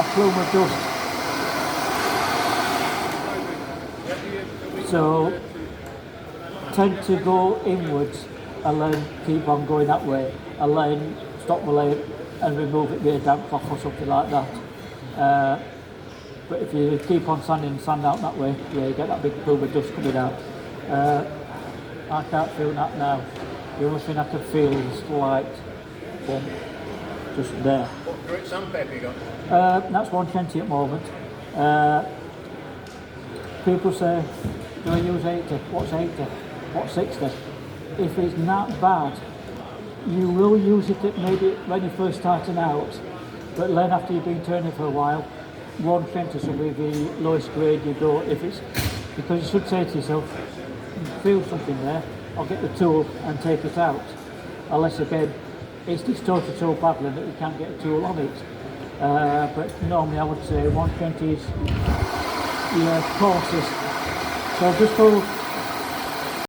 a plume of dust. So tend to go inwards and then keep on going that way, and then stop the lathe and remove it with a damp cloth or something like that. But if you keep on sanding sand out that way, yeah, you get that big plume of dust coming out. I can't feel that now. The only thing I can feel is a slight bump just there. What grit sandpaper you got? That's 120 at the moment. People say, do I use 80? What's 80? What's 60? If it's not bad, you will use it maybe when you're first starting out, but then after you've been turning for a while, 120 will be the lowest grade you go. If it's, because you should say to yourself, feel something there, I'll get the tool and take it out. Unless again, it's distorted so badly that you can't get a tool on it. But normally I would say 120 is your coarsest. So just go